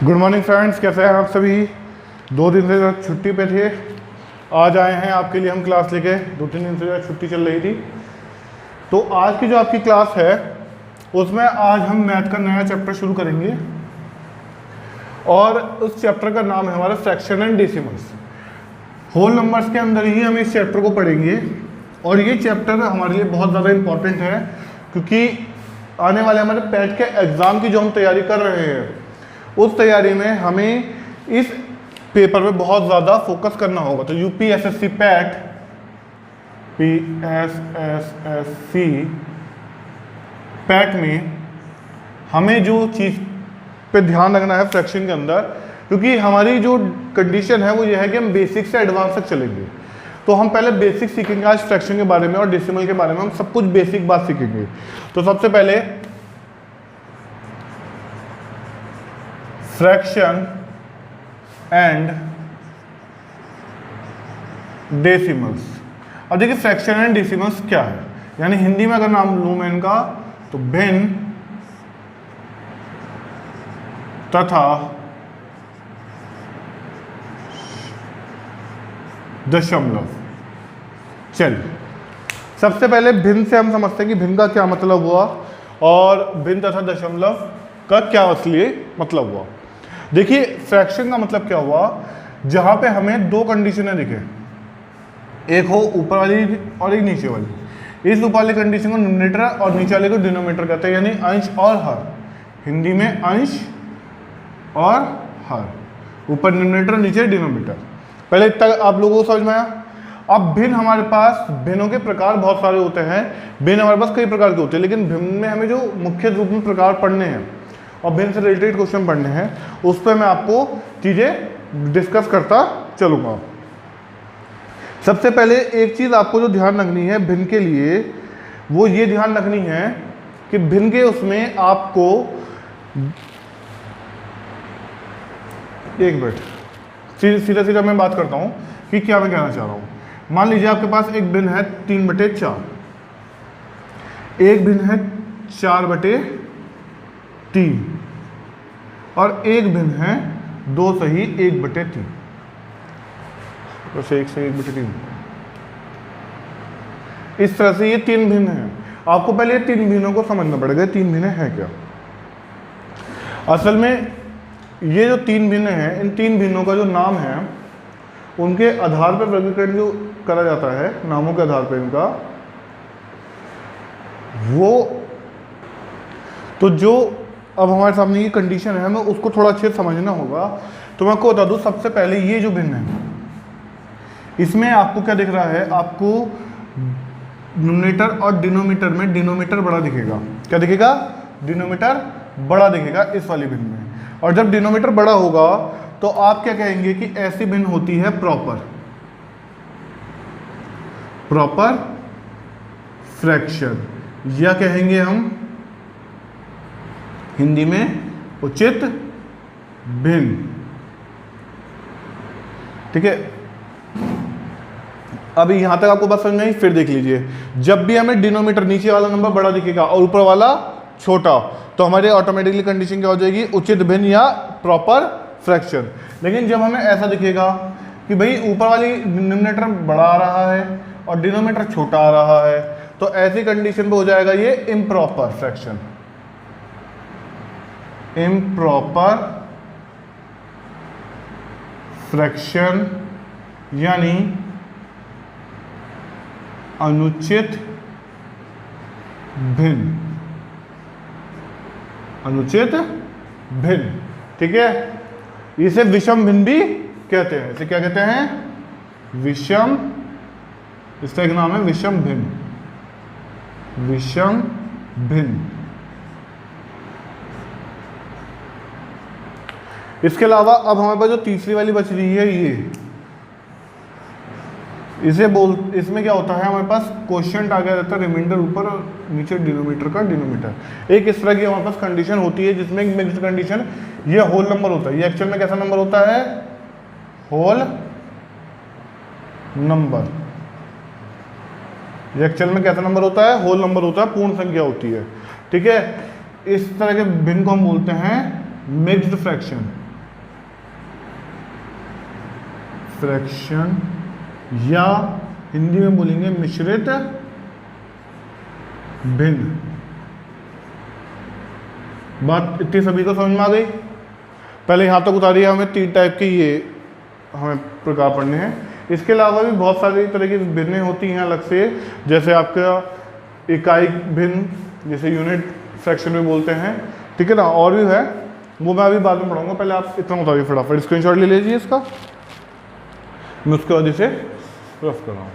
Good morning friends, कैसे हैं आप सभी। 2 दिन से छुट्टी पे थे, आज आए हैं आपके लिए हम क्लास लेके। 2-3 दिन से छुट्टी चल रही थी, तो आज की जो आपकी क्लास है उसमें आज हम मैथ का नया चैप्टर शुरू करेंगे और उस चैप्टर का नाम है हमारा fraction and decimals. Whole numbers के अंदर ही हम इस चैप्टर को पढ़ेंगे और ये चैप्टर हमारे लिए बहुत ज़्यादा इम्पॉर्टेंट है, क्योंकि आने वाले हमारे पैट के एग्ज़ाम की जो हम तैयारी कर रहे हैं उस तैयारी में हमें इस पेपर पे बहुत ज़्यादा फोकस करना होगा। तो यूपीएसएससी पैट PSSSC पैट में हमें जो चीज़ पे ध्यान रखना है फ्रैक्शन के अंदर, क्योंकि हमारी जो कंडीशन है वो ये है कि हम बेसिक से एडवांस तक चलेंगे। तो हम पहले बेसिक सीखेंगे आज फ्रैक्शन के बारे में और डेसिमल के बारे में, हम सब कुछ बेसिक बात सीखेंगे। तो सबसे पहले फ्रैक्शन एंड डेसिमल्स। अब देखिए फ्रैक्शन एंड डेसिमल्स क्या है, यानी हिंदी में अगर नाम लूं मैं इनका तो भिन्न तथा दशमलव। चलिए सबसे पहले भिन्न से हम समझते हैं कि भिन्न का क्या मतलब हुआ और भिन्न तथा दशमलव का क्या असली मतलब हुआ। देखिए फ्रैक्शन का मतलब क्या हुआ, जहां पे हमें 2 कंडीशनें दिखे, एक हो ऊपर वाली और एक नीचे वाली। इस ऊपर वाली कंडीशन को न्यूमरेटर और नीचे वाले को डिनोमिनेटर कहते हैं, यानी अंश और हर। हिंदी में अंश और हर, ऊपर न्यूमरेटर नीचे डिनोमिनेटर। पहले तक आप लोगों को समझ में आया। अब भिन्न हमारे पास, भिन्नों के प्रकार बहुत सारे होते हैं, भिन्न हमारे पास कई प्रकार के होते हैं, लेकिन भिन्न में हमें जो मुख्य रूप में प्रकार पढ़ने हैं और भिन्न से रिलेटेड क्वेश्चन पढ़ने हैं उस पर मैं आपको चीज़ें डिस्कस करता चलूँगा। सबसे पहले एक चीज़ आपको जो ध्यान रखनी है भिन्न के लिए, वो ये ध्यान रखनी है कि भिन्न के उसमें आपको, एक मिनट सीधा सीधा मैं बात करता हूँ कि क्या मैं कहना चाह रहा हूँ। मान लीजिए आपके पास एक भिन्न है 3/4, एक भिन्न है 4/3 और एक भिन्न है 2 सही 1/3। वैसे 1 सही 1/3। इस तरह से ये 3 भिन्न हैं। आपको पहले 3 भिन्नों को समझना पड़ेगा, 3 भिन्न हैं क्या। असल में ये जो 3 भिन्न हैं, इन 3 भिन्नों का जो नाम है उनके आधार पर वर्गीकरण जो करा जाता है, नामों के आधार पर इनका, वो तो जो अब हमारे सामने ये कंडीशन है हमें उसको थोड़ा अच्छे से समझना होगा। तो मैं आपको बता दूं, सबसे पहले ये जो भिन्न है इसमें आपको क्या दिख रहा है, आपको न्यूमरेटर और डिनोमिनेटर में डिनोमिनेटर बड़ा दिखेगा। क्या दिखेगा? डिनोमिनेटर बड़ा दिखेगा इस वाली भिन्न में। और जब डिनोमिनेटर बड़ा होगा तो आप क्या कहेंगे कि ऐसी भिन्न होती है प्रॉपर फ्रैक्शन, या कहेंगे हम हिंदी में उचित भिन्न। ठीक है, अभी यहां तक आपको बात समझ में आई। फिर देख लीजिए, जब भी हमें डिनोमिनेटर नीचे वाला नंबर बड़ा दिखेगा और ऊपर वाला छोटा, तो हमारे ऑटोमेटिकली कंडीशन क्या हो जाएगी, उचित भिन्न या प्रॉपर फ्रैक्शन। लेकिन जब हमें ऐसा दिखेगा कि भाई ऊपर वाली डिनोमिनेटर बड़ा आ रहा है और डिनोमिनेटर छोटा आ रहा है, तो ऐसी कंडीशन पे हो जाएगा ये इम्प्रॉपर फ्रैक्शन। इम्प्रॉपर फ्रैक्शन यानी अनुचित भिन्न, अनुचित भिन्न। ठीक है, इसे विषम भिन्न भी कहते हैं। इसे क्या कहते हैं? विषम। इसका एक नाम है विषम भिन्न, विषम भिन्न। इसके अलावा अब हमारे पास जो तीसरी वाली बच रही है ये, इसमें क्या होता है, हमारे पास क्वोशिएंट आ गया रहता है, रिमाइंडर ऊपर और नीचे डिनोमिनेटर का डिनोमिनेटर। एक इस तरह की हमारे पास कंडीशन होती है जिसमें एक मिक्स्ड कंडीशन, ये होल नंबर होता है। ये एक्चुअल में कैसा नंबर होता है? Whole number. ये एक्चुअल में कैसा नंबर होता है? होल नंबर होता है, पूर्ण संख्या होती है। ठीक है, इस तरह के भिन्न को हम बोलते हैं मिक्स्ड फ्रैक्शन। फ्रैक्शन या हिंदी में बोलेंगे मिश्रित भिन्न। बात इतनी सभी को समझ में आ गई। पहले यहाँ तक उतारिए, हमें 3 टाइप के ये हमें प्रकार पढ़ने हैं। इसके अलावा भी बहुत सारी तरह की भिन्नें होती हैं अलग से, जैसे आपका इकाई भिन्न, जैसे यूनिट फ्रैक्शन में बोलते हैं, ठीक है ना, और भी है, वो मैं अभी बाद में पढ़ाऊंगा। पहले आप इतना उतारिए, फटाफट स्क्रीनशॉट ले लीजिए इसका, मैं उसके बाद इसे रफ कर रहा हूँ।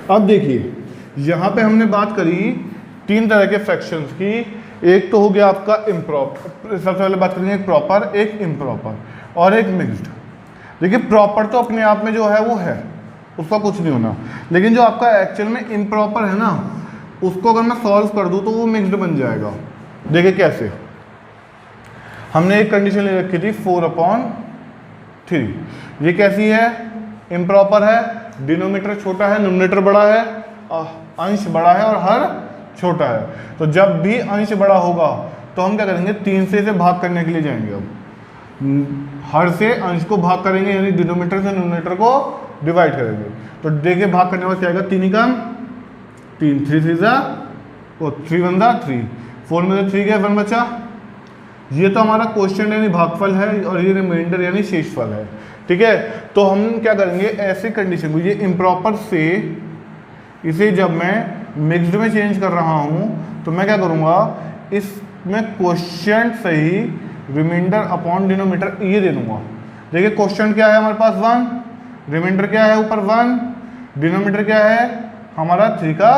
अब देखिए, यहाँ पे हमने बात करी 3 तरह के फ्रैक्शंस की। एक तो हो गया आपका इम्प्रॉपर, सबसे पहले बात करेंगे एक प्रॉपर, एक इम्प्रॉपर और एक मिक्स्ड। देखिए प्रॉपर तो अपने आप में जो है वो है, उसका कुछ नहीं होना, लेकिन जो आपका एक्चुअल में इम्प्रॉपर है ना, उसको अगर मैं सॉल्व कर दूँ तो वो मिक्स्ड बन जाएगा। देखिए कैसे, हमने एक कंडीशन ले रखी थी 4/3, ये कैसी है, इम्प्रॉपर है, डिनोमिनेटर छोटा है, न्यूमरेटर बड़ा है, अंश बड़ा है और हर छोटा है। तो जब भी अंश बड़ा होगा तो हम क्या करेंगे, 3 से इसे भाग करने के लिए जाएंगे। अब हर से अंश को भाग करेंगे, यानी डिनोमिनेटर से न्यूमरेटर को डिवाइड करेंगे। तो देखिए भाग करने में क्या आएगा, 3 कम 3, 3 3 3 1 3, 4 में से 3 गया, 1 बचा। ये तो हमारा क्वेश्चन यानी भागफल है और ये रिमाइंडर यानी शेषफल है, ठीक है। तो हम क्या करेंगे, ऐसे कंडीशन को, ये इम्प्रॉपर से इसे जब मैं मिक्स्ड में चेंज कर रहा हूँ तो मैं क्या करूँगा, इसमें क्वेश्चन से ही रिमाइंडर अपॉन डिनोमिनेटर ये दे दूँगा। देखिए क्वेश्चन क्या है हमारे पास 1, रिमाइंडर क्या है ऊपर 1, डिनोमिनेटर क्या है हमारा 3 का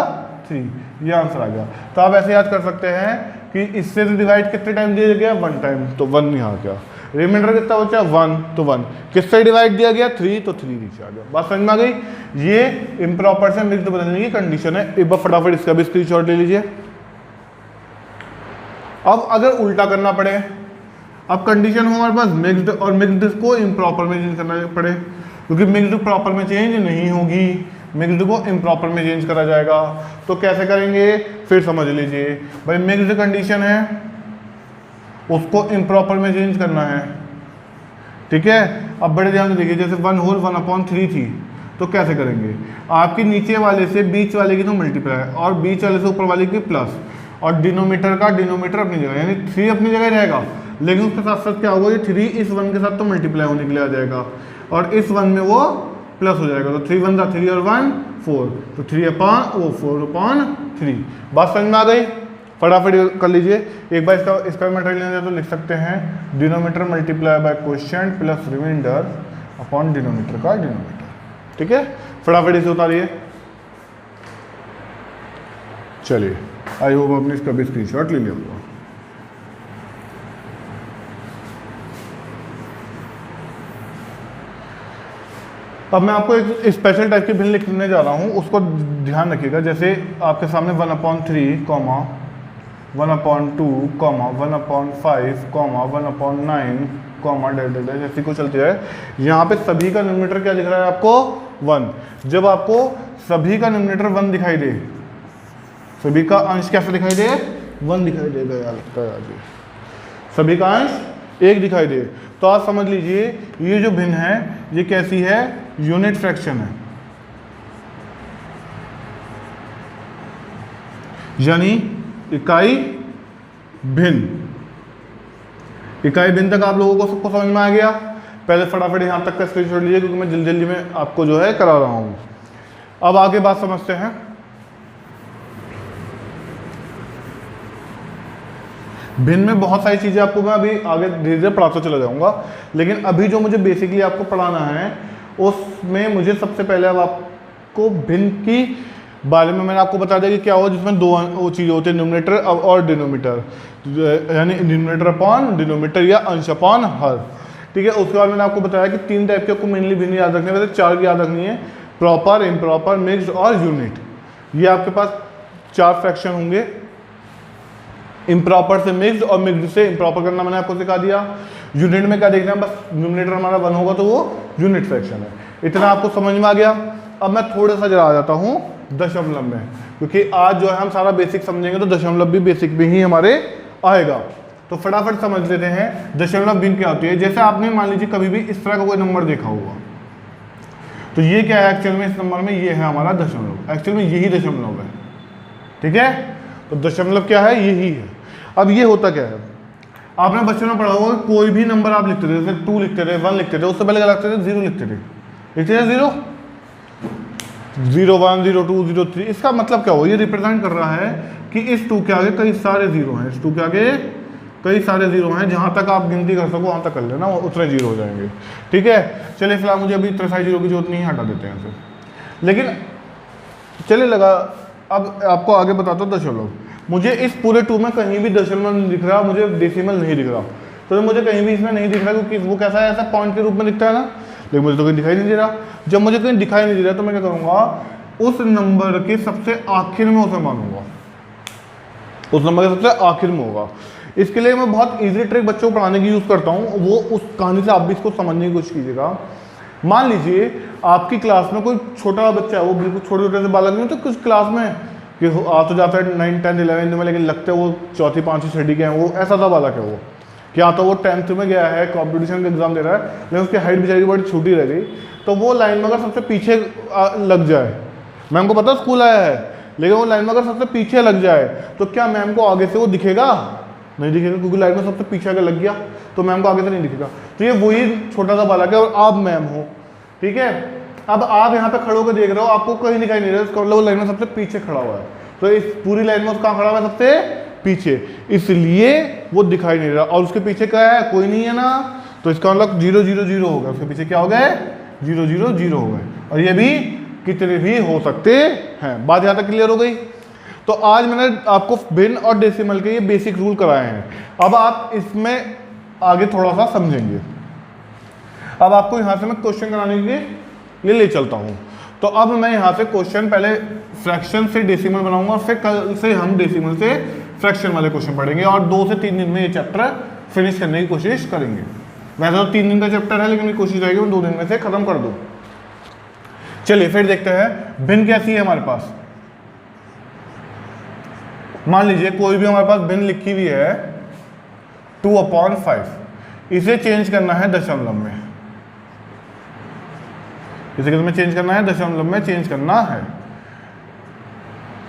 3, ये आंसर आ गया। तो आप ऐसे याद कर सकते हैं कि इससे डिवाइड कितने टाइम दिया गया, 1 टाइम, तो 1 यहाँ गया। रिमाइंडर कितना बचा, 1, तो 1 किससे डिवाइड दिया गया, 3, तो 3 नीचे आ गया। बात समझ में आ गई। ये इम्प्रॉपर से मिक्स्ड बदलने की कंडीशन है। एक बार फटाफट इसका भी स्क्रीनशॉट ले लीजिए। अब अगर उल्टा करना पड़े, अब कंडीशन हो हमारे पास मिक्स्ड और मिक्स्ड को इम्प्रॉपर में चेंज करना पड़े, क्योंकि मिक्स्ड प्रॉपर में चेंज नहीं होगी, मिक्स्ड को इम्प्रॉपर में चेंज करा जाएगा। तो कैसे करेंगे, फिर समझ लीजिए भाई, मिक्स्ड कंडीशन है, उसको इम्प्रॉपर में चेंज करना है, ठीक है। अब बड़े ध्यान से देखिए, जैसे 1/3 थी, तो कैसे करेंगे, आपकी नीचे वाले से बीच वाले की तो मल्टीप्लाई और बीच वाले से ऊपर वाले की प्लस, और डिनोमीटर का डिनोमीटर अपनी जगह, यानी 3 अपनी जगह रहेगा, लेकिन उसके साथ साथ क्या होगा, ये 3 इस 1 के साथ तो मल्टीप्लाई होने के लिए आ जाएगा और इस 1 में वो प्लस हो जाएगा। तो 3 1 3 और 1 4, तो 4/3। बात समझ में आ गई। फटाफट कर लीजिए एक बार, इसका मटेरियल लेना तो लिख सकते हैं, denominator multiply by quotient plus remainder upon denominator का डिनोमीटर, ठीक है। फटाफट इसे उतारिए। चलिए, आई होप आपने इसका भी स्क्रीनशॉट ले लिया होगा। अब मैं आपको एक स्पेशल टाइप की भिन्न लिखने जा रहा हूँ, उसको ध्यान रखिएगा। जैसे आपके सामने 1/3, 1/2, 1/5, 1/9, जैसी को चलती है। यहाँ पे सभी का न्यूमरेटर क्या दिख रहा है आपको, 1। जब आपको सभी का न्यूमरेटर 1 दिखाई दे, सभी का अंश कैसे दिखाई दे, 1 दिखाई देगा यार, लगता है आज सभी का अंश 1 दिखाई दे, तो आप समझ लीजिए ये जो भिन्न है ये कैसी है, यूनिट फ्रैक्शन है, यानी इकाई भिन्न। इकाई भिन्न तक आप लोगों को सबको समझ में आ गया। पहले फटाफट यहाँ तक का स्क्रीनशॉट लीजिए, क्योंकि मैं जल्दी जल्दी में आपको जो है करा रहा हूँ। अब आगे बात समझते हैं। भिन्न में बहुत सारी चीज़ें आपको मैं अभी आगे धीरे धीरे पढ़ाता चला जाऊँगा, लेकिन अभी जो मुझे बेसिकली आपको पढ़ाना है उसमें मुझे सबसे पहले अब आपको भिन्न की बारे में मैंने आपको बता दिया कि क्या हो, जिसमें 2 चीज़ें होती है, न्यूमरेटर और डिनोमीटर, यानी न्यूमरेटर अपॉन डिनोमीटर या अंश अपॉन हर, ठीक है। उसके बाद मैंने आपको बताया कि 3 टाइप के आपको मेनली भिन्न याद रखने, वैसे 4 की याद रखनी है, प्रॉपर, इम्प्रॉपर, मिक्स्ड और यूनिट। ये आपके पास 4 फ्रैक्शन होंगे, इम्प्रॉपर से मिक्स्ड और मिक्स्ड से इम्प्रॉपर करना मैंने आपको सिखा दिया। यूनिट में क्या देखना है, बस न्यूमरेटर हमारा 1 होगा तो वो यूनिट फ्रैक्शन है। इतना आपको समझ में आ गया। अब मैं थोड़ा सा जरा आ जाता हूँ दशमलव में, क्योंकि आज जो है हम सारा बेसिक समझेंगे तो दशमलव भी बेसिक में ही हमारे आएगा। तो फटाफट समझ लेते हैं दशमलव भिन्न क्या होती है। जैसे आपने मान लीजिए कभी भी इस तरह का कोई नंबर देखा होगा, तो ये क्या है एक्चुअल में, इस नंबर में ये है हमारा दशमलव, एक्चुअल में यही दशमलव है, ठीक है। तो दशमलव क्या है, यही है। अब ये होता क्या है, आपने बच्चों में पढ़ा होगा कोई भी नंबर आप लिखते थे, जैसे 2 लिखते थे, 1 लिखते थे, उससे पहले क्या लिखते थे, 0 लिखते थे, 0 0 1 0 2 0 3। इसका मतलब क्या हो, ये रिप्रेजेंट कर रहा है कि इस 2 के आगे कई सारे 0 हैं, इस 2 के आगे कई सारे 0 हैं, जहां तक आप गिनती कर सको वहां तक कर लेना, उतने 0 हो जाएंगे, ठीक है। चलिए फिलहाल मुझे अभी इतने सारे 0 की जरूरत नहीं है, हटा देते हैं फिर। लेकिन चलिए लगा, अब आपको आगे बताता हूँ दशमलव। मुझे इस पूरे 2 में कहीं भी दशमलव नहीं दिख रहा, मुझे डेसिमल नहीं दिख रहा, तो मुझे कहीं भी इसमें नहीं दिख रहा, क्योंकि वो कैसा है, ऐसा पॉइंट के रूप में दिखता है ना, लेकिन मुझे तो कहीं दिखाई नहीं दे रहा। जब मुझे कहीं दिखाई नहीं दे रहा तो मैं क्या करूँगा, उस नंबर के सबसे आखिर में उसे मानूंगा, उस नंबर के सबसे आखिर में होगा। इसके लिए मैं बहुत इजी ट्रिक बच्चों को पढ़ाने की यूज़ करता हूँ, वो उस कहानी से आप भी इसको समझने की कोशिश कीजिएगा। मान लीजिए आपकी क्लास में कोई छोटा बच्चा है, वो बिल्कुल छोटे छोटे से बालक नहीं तो कुछ क्लास में कि आ तो जाता है 9, 10, 11 में, लेकिन लगते हैं वो 4th, 5th, 6th के हैं, वो ऐसा सा बालक है वो, कि या तो वो 10th में गया है, कॉम्पिटिशन का एग्जाम दे रहा है, लेकिन उसकी हाइट बेचारी बड़ी छोटी रह गई, तो वो लाइन में अगर सबसे पीछे लग जाए, मैम को पता स्कूल आया है, लेकिन वो लाइन में अगर सबसे पीछे लग जाए तो क्या मैम को आगे से वो दिखेगा, नहीं दिखेगा, क्योंकि लाइन में सबसे पीछे अगर लग गया तो मैम को आगे से नहीं दिखेगा। तो ये वही छोटा सा बालक है और आप मैम हो, ठीक है। अब आप यहाँ पे खड़े होकर देख रहे हो, आपको कहीं दिखाई नहीं रहा है, उसका मतलब लाइन में सबसे पीछे खड़ा हुआ है, तो इस पूरी लाइन में उसका खड़ा हुआ है सबसे पीछे, इसलिए वो दिखाई नहीं रहा। और उसके पीछे क्या है, कोई नहीं है ना, तो इसका मतलब 0 0 0 होगा, उसके पीछे क्या हो गए, 0 0 0 हो गए, और ये भी कितने भी हो सकते हैं। बात यहाँ तक क्लियर हो गई। तो आज मैंने आपको भिन्न और डेसिमल के ये बेसिक रूल कराए हैं, अब आप इसमें आगे थोड़ा सा समझेंगे। अब आपको यहाँ से मैं क्वेश्चन कराने के लिए ले चलता हूँ। तो अब मैं यहाँ से क्वेश्चन पहले फ्रैक्शन से डेसिमल बनाऊंगा, फिर कल से हम डेसिमल से फ्रैक्शन वाले क्वेश्चन पढ़ेंगे, और 2 से 3 दिन में ये चैप्टर फिनिश करने की कोशिश करेंगे। वैसे तो 3 दिन का चैप्टर है, लेकिन मेरी कोशिश रहेगी मैं 2 दिन में से खत्म कर दूँ। चलिए फिर देखते हैं भिन्न कैसी है हमारे पास। मान लीजिए कोई भी हमारे पास भिन्न लिखी हुई है 2/5, इसे चेंज करना है दशमलव में, इसे किस में चेंज करना है, दशमलव में चेंज करना है,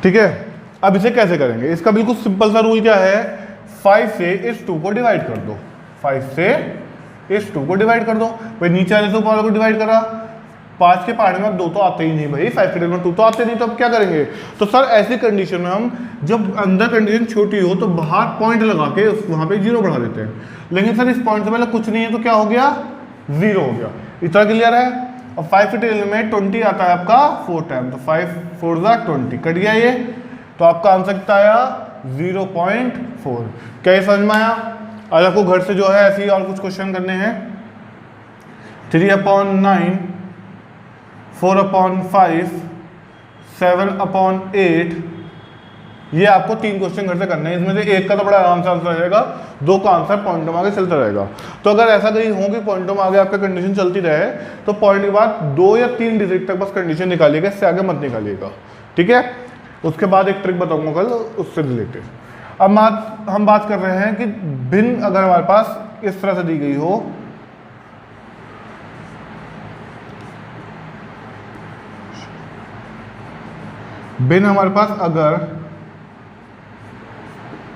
ठीक है। अब इसे कैसे करेंगे, इसका बिल्कुल सिंपल सा रूल क्या है, 5 से इस 2 को डिवाइड कर दो, 5 से इस 2 को डिवाइड कर दो। भाई नीचे वाले से ऊपर वाले को डिवाइड करा, 5 के पहाड़ में 2 तो आते ही नहीं भाई, 5 के में 2 तो आते नहीं, तो अब क्या करेंगे। तो सर ऐसी कंडीशन में हम जब अंदर कंडीशन छोटी हो तो बाहर पॉइंट लगा के वहां पे 0 बढ़ा देते हैं, लेकिन सर इस पॉइंट से पहले कुछ नहीं है तो क्या हो गया, 0 हो गया। इतना क्लियर है। और 5 के टेबल में 20 आता है आपका 4 टाइम, तो 5 4 20 कट गया ये, तो आपका आंसर कितना आया 0.4। क्या समझ में आया। आज आपको घर से जो है ऐसे ही और कुछ क्वेश्चन करने हैं। 3/9, 4/5, 7/8, ये आपको 3 क्वेश्चन घर से करने हैं। इसमें से एक का तो बड़ा आराम से आंसर आ जाएगा, 2 का आंसर पॉइंटों में आगे चलता रहेगा। तो अगर ऐसा कहीं हो कि पॉइंटों में आगे आपका कंडीशन चलती रहे तो पॉइंट के बाद 2 या 3 डिजिट तक बस कंडीशन निकालिएगा, इससे आगे मत निकालिएगा, ठीक है। उसके बाद एक ट्रिक बताऊंगा कल उससे रिलेटेड। अब हम बात कर रहे हैं कि भिन्न अगर हमारे पास इस तरह से दी गई हो, भिन्न हमारे पास अगर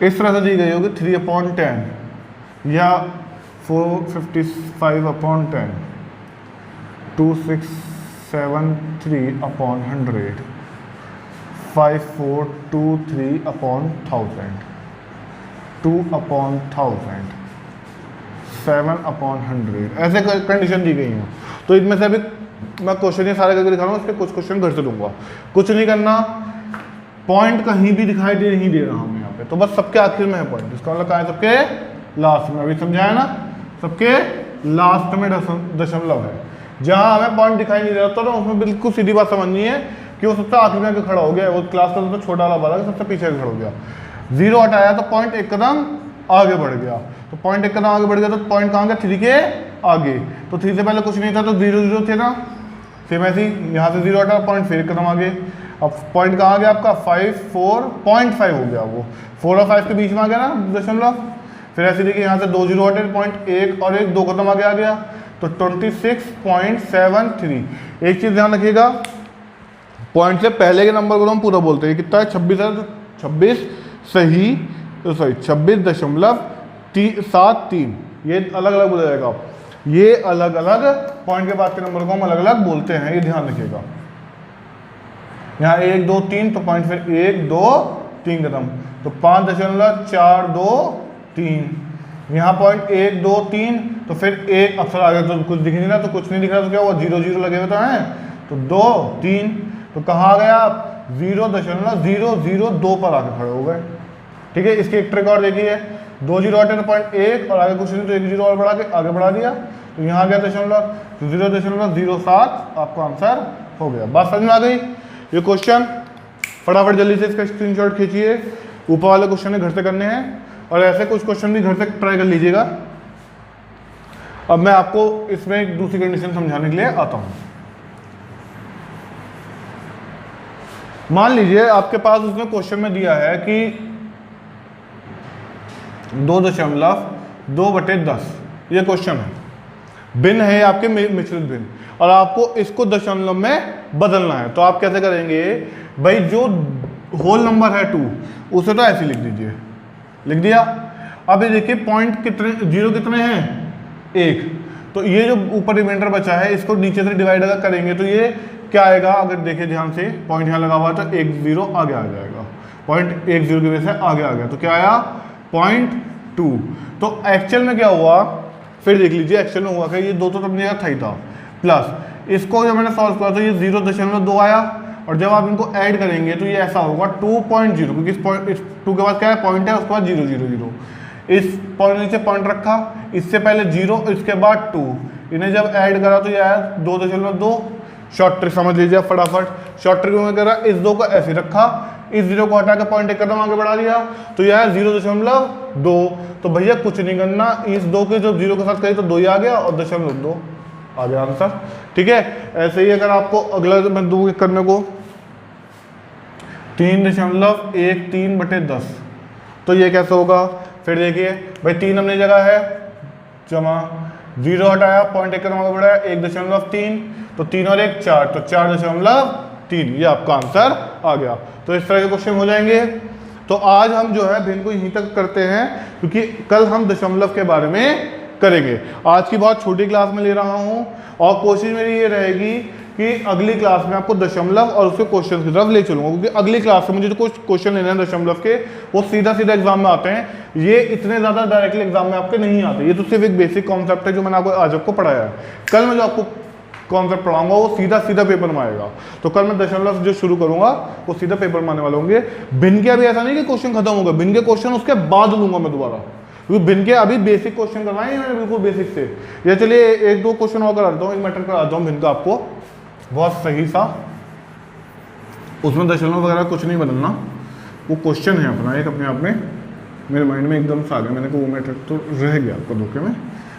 इस तरह से दी गई होगी 3/10 या 455/10, 2673/100, 5423/1000, 2/1000, 7/100, ऐसे कंडीशन दी गई हैं। तो इनमें से अभी मैं क्वेश्चन ये सारे करके दिखा रहा हूँ, इसके कुछ क्वेश्चन घर से दूंगा। कुछ नहीं करना, पॉइंट कहीं भी दिखाई दे नहीं दे रहा हूँ यहाँ पे, तो बस सबके आखिर में है पॉइंट, इसका मतलब कहाँ है, सबके लास्ट में। अभी समझाया ना, सबके लास्ट में दशमलव है। जहाँ हमें पॉइंट दिखाई नहीं दे रहा तो उसमें बिल्कुल सीधी बात समझनी है कि वो सबसे आखिर में खड़ा हो गया, वो क्लास का सबसे छोटा वाला बालक सबसे पीछे खड़ा हो गया। 0 हटाया तो पॉइंट एक कदम आगे बढ़ गया, तो पॉइंट एक कदम आगे बढ़ गया तो पॉइंट कहाँ गया, 3 के आगे। तो 3 से पहले कुछ नहीं था तो 0 0 थे ना, सेम ऐसे ही यहाँ से 0 हटा, पॉइंट फिर एक कदम आगे। अब पॉइंट कहाँ आ गया आपका 54.5 हो गया, वो 4 और 5 के बीच में आ गया ना दशमलव। फिर ऐसे देखिए यहाँ से 2 जीरो हटे, पॉइंट 1 और 1 2 खत्म आ गया तो 26.73। एक चीज़ ध्यान रखिएगा, पॉइंट से पहले के नंबर को हम पूरा बोलते हैं, कितना है 26 है तो 26 सही, तो सॉरी 26.73, ये अलग अलग बोला जाएगा। ये अलग अलग पॉइंट के बाद के नंबर को हम अलग अलग बोलते हैं, ये ध्यान रखिएगा। यहाँ 1 2 3 तो पॉइंट फिर 1 2 3 खत्म, तो 5.423। यहाँ पॉइंट 1 2 3 तो फिर एक अक्षर आ गया, तो कुछ दिख नहीं रहा, तो कुछ नहीं दिख रहा तो क्या हुआ, 0 0 लगे हुए तो हैं, तो 2 3, तो कहाँ आ गया आप 0.002 पर आके खड़े हो गए। ठीक है, इसकी एक ट्रिक और देखिए, 2 जीरो हटे तो पॉइंट 1 और आगे कुछ नहीं तो 1 जीरो और बढ़ा के आगे बढ़ा दिया, तो यहाँ आ गया दशमलव, तो 0.07 आपका आंसर हो गया। बात समझ में आ गई। ये क्वेश्चन फटाफट जल्दी से इसका स्क्रीनशॉट खींचिए, ऊपर वाले क्वेश्चन घर से करने हैं और ऐसे कुछ क्वेश्चन भी घर से ट्राई कर लीजिएगा। अब मैं आपको इसमें एक दूसरी कंडीशन समझाने के लिए आता हूँ। मान लीजिए आपके पास उसमें क्वेश्चन में दिया है कि 2.2/10 ये क्वेश्चन है, भिन्न है आपके मिश्रित भिन्न, और आपको इसको दशमलव में बदलना है। तो आप कैसे करेंगे भाई, जो होल नंबर है 2 उसे तो ऐसे लिख दीजिए, लिख दिया। अब ये देखिए पॉइंट कितने, जीरो कितने हैं 1, तो ये जो ऊपर रिमाइंडर बचा है इसको नीचे से डिवाइड अगर करेंगे तो ये क्या आएगा, अगर देखिए ध्यान से पॉइंट यहाँ लगा हुआ तो 1 0 आगे आ जाएगा, पॉइंट 1 0 की वजह से आगे आ गया, तो क्या आया 0.2। तो एक्चुअल में क्या हुआ, फिर देख लीजिए एक्चुअल में हुआ कि ये 2 तो अपनी जगह था ही था, प्लस इसको जब मैंने सॉल्व किया तो ये 0.2 आया, और जब आप इनको ऐड करेंगे तो ये ऐसा होगा 2.0, क्योंकि इस 2 के बाद क्या है पॉइंट है, उसके बाद 0 0 0, इस पॉइंट नीचे पॉइंट रखा, इससे पहले 0 इसके बाद 2, इन्हें जब ऐड करा तो ये आया 2.2। शॉर्ट ट्रिक समझ लीजिए फटाफट, शॉर्ट ट्रिक में करा, इस 2 को ऐसे रखा, इस 0 को हटा के पॉइंट एक कदम आगे बढ़ा दिया, तो यह है 0.2। तो भैया कुछ नहीं करना, इस 2 के जो 0 के साथ करी तो 2 ही आ गया और 0.2 आ गया आंसर। ठीक है, ऐसे ही अगर आपको अगला मैं दूँ करने को 3.13/10, तो ये कैसे होगा, फिर देखिए भाई 3 अपनी जगह है, जमा 0 हटाया, पॉइंट एक कदम आगे बढ़ाया 1.3, तो 3 और 1 4, तो 4.3, ये आपका आंसर आ गया। तो इस तरह के क्वेश्चन हो जाएंगे। तो आज हम जो है भिन्न को यहीं तक करते हैं, क्योंकि कल हम दशमलव के बारे में करेंगे। आज की बहुत छोटी क्लास में ले रहा हूं, और कोशिश मेरी ये रहेगी कि अगली क्लास में आपको दशमलव और उसके क्वेश्चन की तरफ ले चलूंगा, क्योंकि अगली क्लास से मुझे जो कुछ क्वेश्चन लेने हैं दशमलव के, वो सीधा सीधा एग्जाम में आते हैं, ये इतने ज़्यादा डायरेक्टली एग्जाम में आपके नहीं आते। ये तो सिर्फ एक बेसिक कॉन्सेप्ट है जो मैंने आपको आज आपको पढ़ाया है। कल मैं जो आपको कॉन्सेप्ट पढ़ाऊंगा वो सीधा सीधा पेपर में आएगा। तो कल मैं दशमलव जो शुरू करूंगा वो सीधा पेपर में आने वाले होंगे। भिन्न के अभी ऐसा नहीं कि क्वेश्चन खत्म होगा, भिन्न के क्वेश्चन उसके बाद लूंगा मैं दोबारा, क्योंकि भिन्न के अभी बेसिक क्वेश्चन करवाए हैं मैंने बिल्कुल बेसिक से। या चलिए 1-2 क्वेश्चन और कराता हूँ, एक मैटर कराता हूँ भिन्न का आपको बहुत सही सा, उसमें दशमलव वगैरह कुछ नहीं बदलना, वो क्वेश्चन है अपना एक अपने आप में, मेरे माइंड में एकदम से आ गया, मैंने को वो मैटर तो रह गया आपको धोखे में।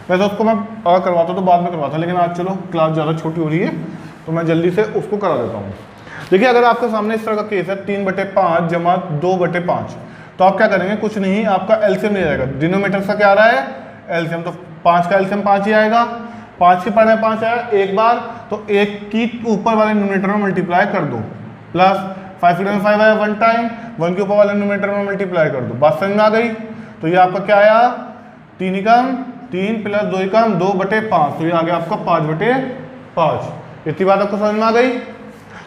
वैसे उसको मैं अगर करवाता तो बाद में करवाता, लेकिन आज चलो क्लास ज़्यादा छोटी हो रही है तो मैं जल्दी से उसको करा देता हूँ। देखिए अगर आपके सामने इस तरह का केस है 3/5 जमा 2/5, तो आप क्या करेंगे, कुछ नहीं, आपका एलसीएम ले जाएगा। डिनोमीटर का क्या आ रहा है एलसीएम, तो 5 का एलसीएम 5 ही आएगा, 5 के पढ़ने 5 आया एक बार, तो 1 की ऊपर वाले न्यूमरेटर में मल्टीप्लाई कर दो, प्लस 5 में 5 आया 1 टाइम, 1 के ऊपर वाले न्यूमरेटर में मल्टीप्लाई कर दो। बात समझ में आ गई। तो ये आपका क्या आया 3 एकम 3 प्लस 2 एकम 2/5, तो ये आ गया आपका 5/5। इतनी बात आपको समझ में आ गई।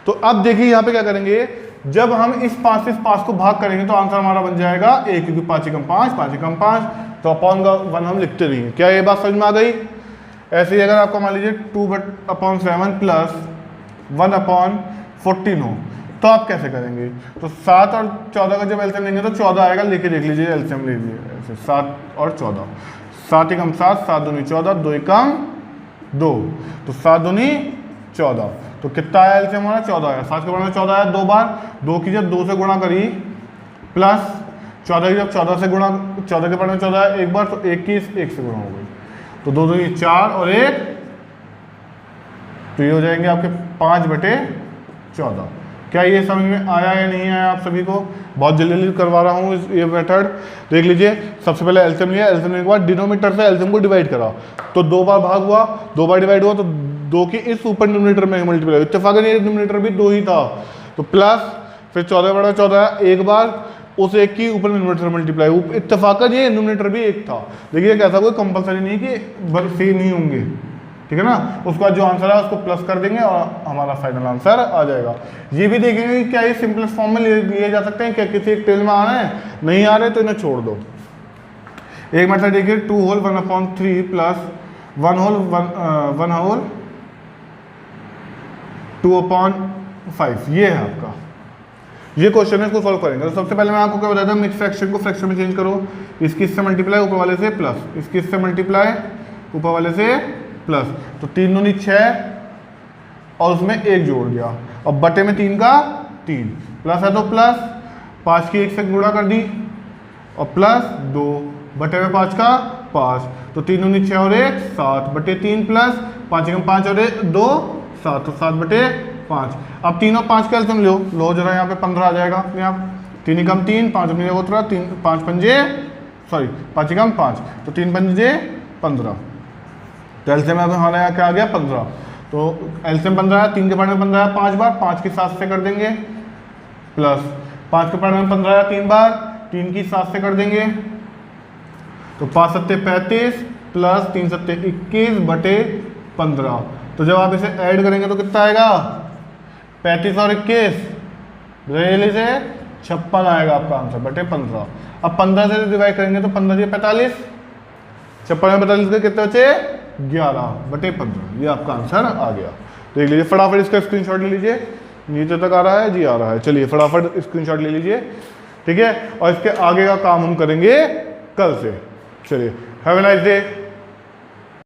तो अब देखिए यहाँ पे क्या करेंगे, जब हम इस 5 से इस 5 को भाग करेंगे तो आंसर हमारा बन जाएगा 1, क्योंकि 5 एकम 5 5 एकम 5, तो अपॉन का 1 हम लिखते रहेंगे। क्या ये बात समझ में आ गई। ऐसे ही अगर आपको मान लीजिए 2/7 प्लस 1/14 हो, तो आप कैसे करेंगे, तो 7 और 14 का जब एलसीएम लेंगे तो 14 आएगा, लेके देख लीजिए एलसीएम ले लीजिए ऐसे 7 और 14, 7 एकम 7, 7 दूनी 14, 2 एकम 2, तो 7 दूनी 14, तो कितना आया एलसीएम हमारा 14 आया, 7 के बढ़ने 14 आया 2 बार, 2 की जब 2 से गुणा करी, प्लस 14 की जब 14 से गुणा 14 के बढ़ने 14 आया एक बार, तो 1 की 1 से गुणा हो गई, तो 2 दूनी 4 और 1, तो ये हो जाएंगे आपके 5/14। क्या ये समझ में आया या नहीं आया आप सभी को? बहुत जल्दी जल्दी करवा रहा हूँ ये मेथड। देख लीजिए, सबसे पहले एलसीएम लिया, एलसीएम लेने के बाद डिनोमिनेटर से एलसीएम को डिवाइड करा, तो 2 बार भाग हुआ, 2 बार डिवाइड हुआ, तो 2 की इस ऊपर डिनोमिनेटर में मल्टीप्लाई हुआ। इत्तेफाकन ये डिनोमिनेटर भी 2 ही था, तो प्लस फिर 14 बड़ा 14 एक बार उस एक की ऊपर डिनोमिनेटर मल्टीप्लाई, इत्तेफाकन ये डिनोमिनेटर भी एक था। देखिए कैसा कोई कंपलसरी नहीं कि सेम ही होंगे, ठीक है ना। उसके बाद जो आंसर है उसको प्लस कर देंगे और हमारा फाइनल आंसर आ जाएगा। ये भी देखेंगे कि क्या ये सिंपलेस्ट फॉर्म में लिए जा सकते हैं, क्या किसी एक टेल में आ रहे हैं, नहीं आ रहे तो इन्हें छोड़ दो। एक मेथड देखिए 2 होल 1/3 प्लस 1 होल 2/5, ये है आपका, ये क्वेश्चन है, इसको सॉल्व करेंगे। तो सबसे पहले मैं आपको क्या बताया था, मिक्स फ्रैक्शन को फ्रैक्शन में चेंज करो, इसकी इससे मल्टीप्लाई ऊपर वाले से प्लस, इसकी इससे मल्टीप्लाई ऊपर वाले से प्लस, तो 3 दूनी 6 और उसमें 1 जोड़ दिया, और बटे में 3 का 3, प्लस है तो प्लस 5 की 1 से गुणा कर दी, और प्लस 2 बटे में 5 का 5, तो 3 दूनी 6 और 1 7 बटे 3 प्लस 5 कम 5 और 2 7, तो 7 बटे 5। अब 3 और 5 का एलसीएम लो जरा, यहाँ पे 15 आ जाएगा अपने आप, 3 कम 3 5 अपनी जगह उतरा, 5 पंजे 5 कम 5, तो 3 पंजे 15, तो एलसीएम में हमारे यहाँ क्या आ गया 15। तो एलसीएम 15 है, 3 के पार्ट में 15 है 5 बार, 5 की 7 से कर देंगे, प्लस 5 के पार्ट में 15 है 3 बार, 3 की 7 से कर देंगे, तो 5 सत्ते 35 प्लस 3 सत्ते 21 बटे 15। तो जब आप इसे ऐड करेंगे तो कितना आएगा, 35 और 21 से 56 आएगा आपका आंसर बटे 15। अब 15 से डिवाइड करेंगे तो 15 से 45, 56 में 45 के कितने बचे 11 बटे 15, ये आपका आंसर आ गया। देख लीजिए फटाफट इसका स्क्रीनशॉट ले लीजिए, नीचे तक आ रहा है जी, आ रहा है, चलिए फटाफट स्क्रीनशॉट ले लीजिए, ठीक है। और इसके आगे का काम हम करेंगे कल से। चलिए, हैव अ नाइस डे।